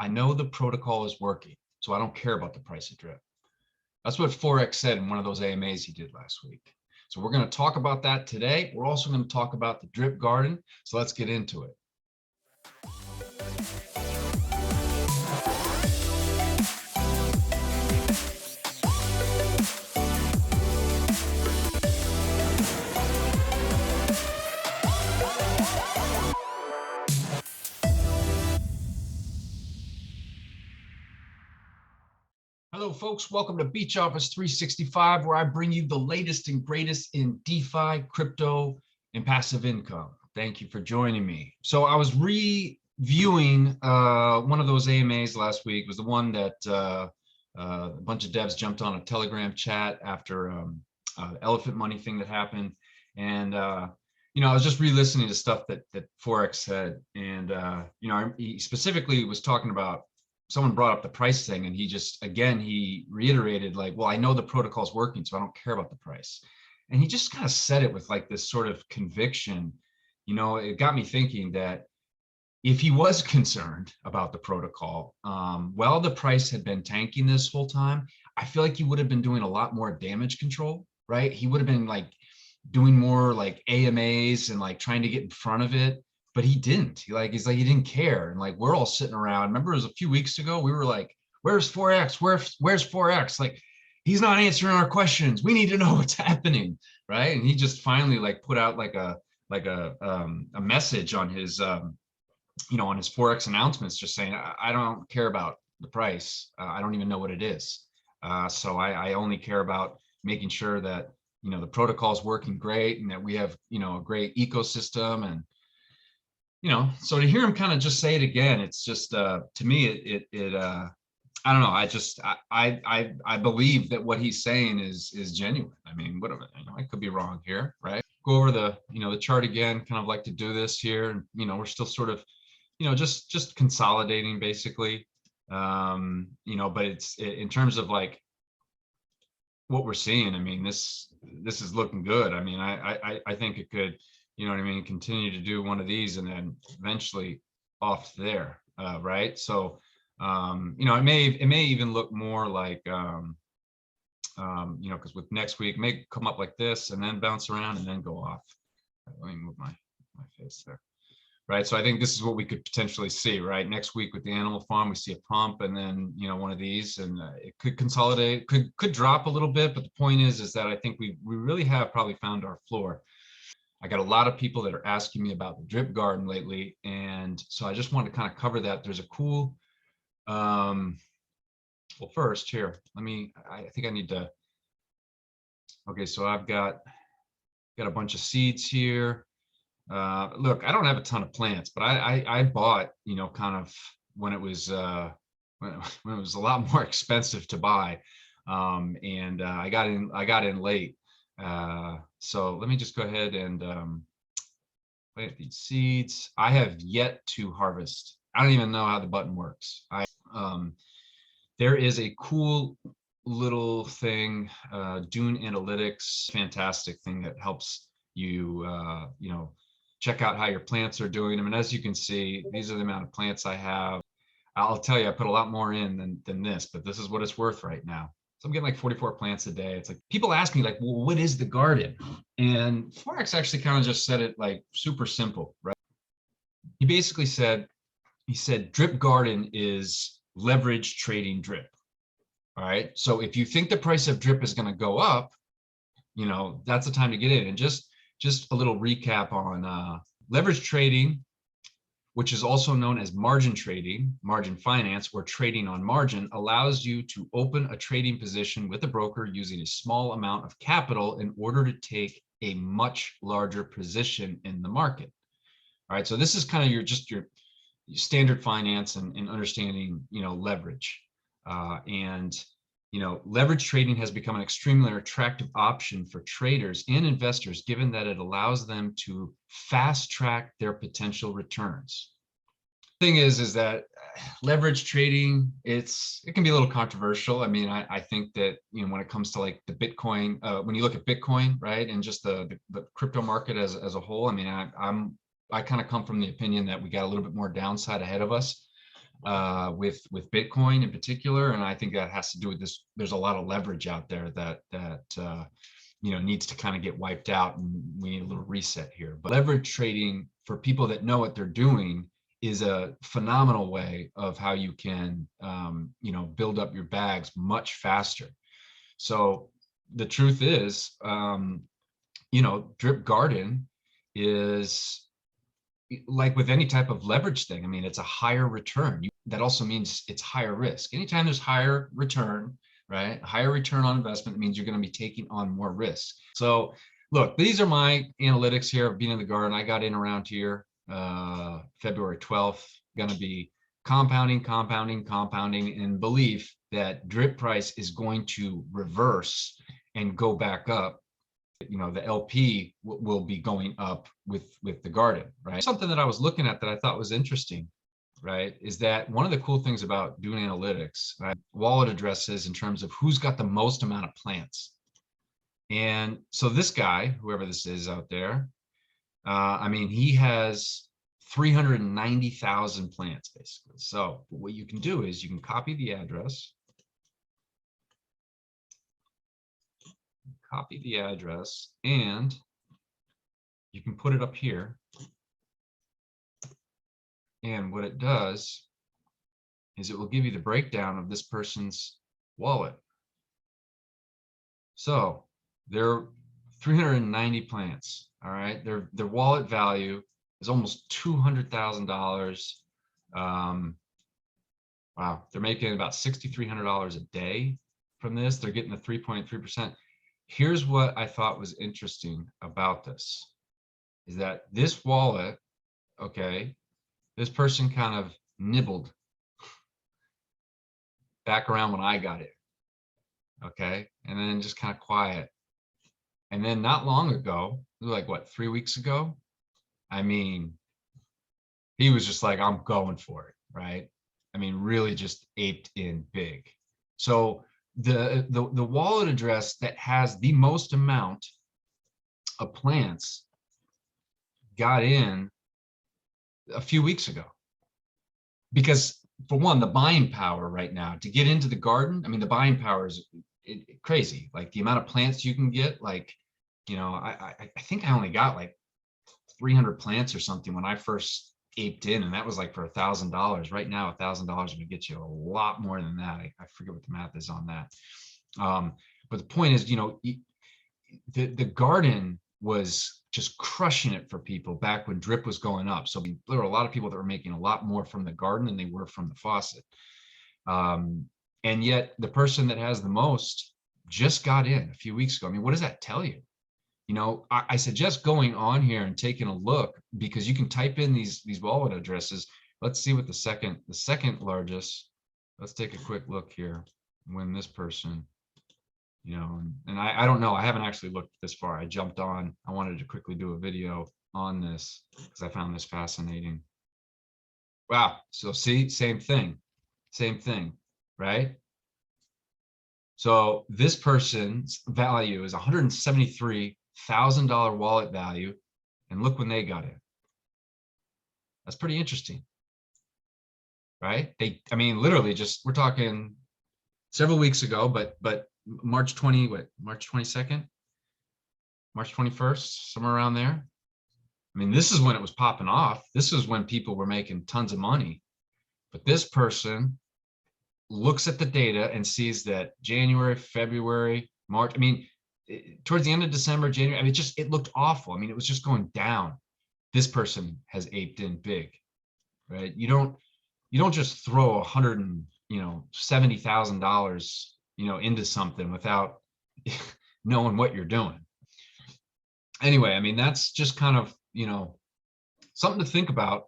I know the protocol is working, so I don't care about the price of drip. That's what FOERX said in one of those AMAs he did last week. So we're going to talk about that today. We're also going to talk about the drip garden. So let's get into it. Hello, folks. Welcome to Beach Office 365, where I bring you the latest and greatest in DeFi, crypto, and passive income. Thank you for joining me. So I was reviewing one of those AMAs last week. It was the one that a bunch of devs jumped on a Telegram chat after the elephant money thing that happened. And, I was just re-listening to stuff that FOERX said. And, he specifically was talking about, someone brought up the price thing, and he reiterated, like, well, I know the protocol's working, so I don't care about the price. And he just kind of said it with like this sort of conviction. It got me thinking that if he was concerned about the protocol, while the price had been tanking this whole time, I feel like he would have been doing a lot more damage control, right? He would have been like doing more like AMAs and like trying to get in front of it. But he didn't. He didn't care. And like, we're all sitting around. Remember, it was a few weeks ago, we were like, where's FOERX? Where's FOERX? Like, he's not answering our questions. We need to know what's happening, right? And he just finally like put out like a message on his on his FOERX announcements, just saying, I don't care about the price. I don't even know what it is. So I only care about making sure that the protocol is working great, and that we have a great ecosystem. And so to hear him kind of just say it again, it's just to me, I don't know. I believe that what he's saying is genuine. I mean, whatever, I could be wrong here, right? Go over the chart again. Kind of like to do this here, and we're still sort of just consolidating basically. But it's in terms of like what we're seeing. I mean, this is looking good. I mean, I think it could, continue to do one of these and then eventually off there, right? So, it may even look more like, because with next week, it may come up like this and then bounce around and then go off. Let me move my face there, right? So I think this is what we could potentially see, right? Next week with the animal farm, we see a pump and then, one of these, and it could consolidate, could drop a little bit. But the point is that I think we really have probably found our floor. I got a lot of people that are asking me about the drip garden lately. And so I just wanted to kind of cover that. There's a cool, well, first here, I think I need to, okay, so I've got a bunch of seeds here. Look, I don't have a ton of plants, but I bought, kind of when it was, when it was a lot more expensive to buy. And I got in late. So let me just go ahead and plant these seeds. I have yet to harvest. I don't even know how the button works. There is a cool little thing, Dune Analytics, fantastic thing that helps you, check out how your plants are doing. I mean, as you can see, these are the amount of plants I have. I'll tell you, I put a lot more in than this, but this is what it's worth right now. So I'm getting like 44 plants a day. It's like people ask me like, well, what is the garden? And FOERX actually kind of just said it like super simple, right? He basically said, drip garden is leverage trading drip. All right. So if you think the price of drip is going to go up, that's the time to get in. And just a little recap on leverage trading, which is also known as margin trading, margin finance, or trading on margin, allows you to open a trading position with a broker using a small amount of capital in order to take a much larger position in the market. All right, so this is kind of your standard finance and understanding, leverage. Leverage trading has become an extremely attractive option for traders and investors, given that it allows them to fast track their potential returns. The thing is that leverage trading, it can be a little controversial. I mean, I think that, when it comes to like the Bitcoin, when you look at Bitcoin, right, and just the crypto market as a whole, I mean, I kind of come from the opinion that we got a little bit more downside ahead of us. with Bitcoin in particular, and I think that has to do with this. There's a lot of leverage out there that needs to kind of get wiped out, and we need a little reset here. But leverage trading, for people that know what they're doing, is a phenomenal way of how you can build up your bags much faster. So the truth is, Drip Garden is like with any type of leverage thing. I mean, it's a higher return. That also means it's higher risk. Anytime there's higher return, right? Higher return on investment, it means you're going to be taking on more risk. So look, these are my analytics here of being in the garden. I got in around here, February 12th, going to be compounding, in belief that drip price is going to reverse and go back up. The LP will be going up with the garden, right? Something that I was looking at that I thought was interesting, right, is that one of the cool things about doing analytics, right, wallet addresses in terms of who's got the most amount of plants. And so this guy, whoever this is out there, I mean, he has 390,000 plants basically. So what you can do is you can copy the address, and you can put it up here. And what it does is it will give you the breakdown of this person's wallet. So they're 390 plants. All right, their wallet value is almost $200,000. Wow, they're making about $6,300 a day from this. They're getting the 3.3%. Here's what I thought was interesting about this, is that this wallet, okay, this person kind of nibbled back around when I got it, okay, and then just kind of quiet. And then not long ago, like what, 3 weeks ago, I mean, he was just like, I'm going for it, right? I mean, really just aped in big. So the wallet address that has the most amount of plants got in a few weeks ago, because for one, the buying power right now to get into the garden, I mean, the buying power is crazy. Like the amount of plants you can get, like, I think I only got like 300 plants or something when I first aped in, and that was like for $1,000. Right now, $1,000 would get you a lot more than that. I forget what the math is on that. But the point is, the garden was just crushing it for people back when drip was going up. So there were a lot of people that were making a lot more from the garden than they were from the faucet. And yet the person that has the most just got in a few weeks ago. I mean, what does that tell you? I suggest going on here and taking a look, because you can type in these wallet addresses. Let's see what the second largest. Let's take a quick look here. When this person, and I don't know, I haven't actually looked this far. I jumped on. I wanted to quickly do a video on this because I found this fascinating. Wow. So see, same thing, right? So this person's value is $173,000 wallet value, and look when they got in. That's pretty interesting, right? I mean, literally just, we're talking several weeks ago, but March 22nd, March 21st, somewhere around there. I mean, this is when it was popping off. This is when people were making tons of money. But this person looks at the data and sees that January, February, March, I mean, towards the end of December, January, I mean, it looked awful. I mean, it was just going down. This person has aped in big, right? You don't just throw $170,000, into something without knowing what you're doing. Anyway, I mean, that's just kind of, something to think about.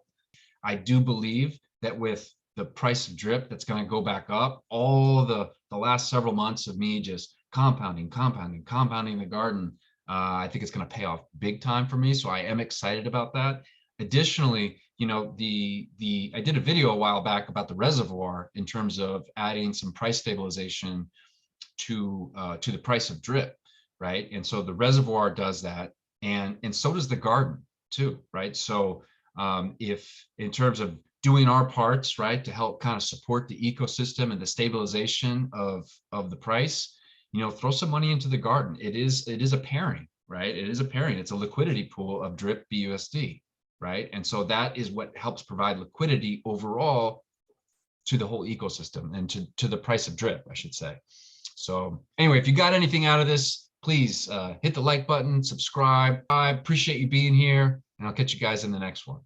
I do believe that with the price of drip that's going to go back up, all the last several months of me just compounding the garden, I think it's going to pay off big time for me. So I am excited about that. Additionally, I did a video a while back about the reservoir in terms of adding some price stabilization to the price of drip, right? And so the reservoir does that, and so does the garden too, right? So if in terms of doing our parts, right, to help kind of support the ecosystem and the stabilization of the price, throw some money into the garden. It is a pairing, right? It is a pairing. It's a liquidity pool of drip BUSD, right? And so that is what helps provide liquidity overall to the whole ecosystem and to the price of drip, I should say. So anyway, if you got anything out of this, please hit the like button, subscribe. I appreciate you being here, and I'll catch you guys in the next one.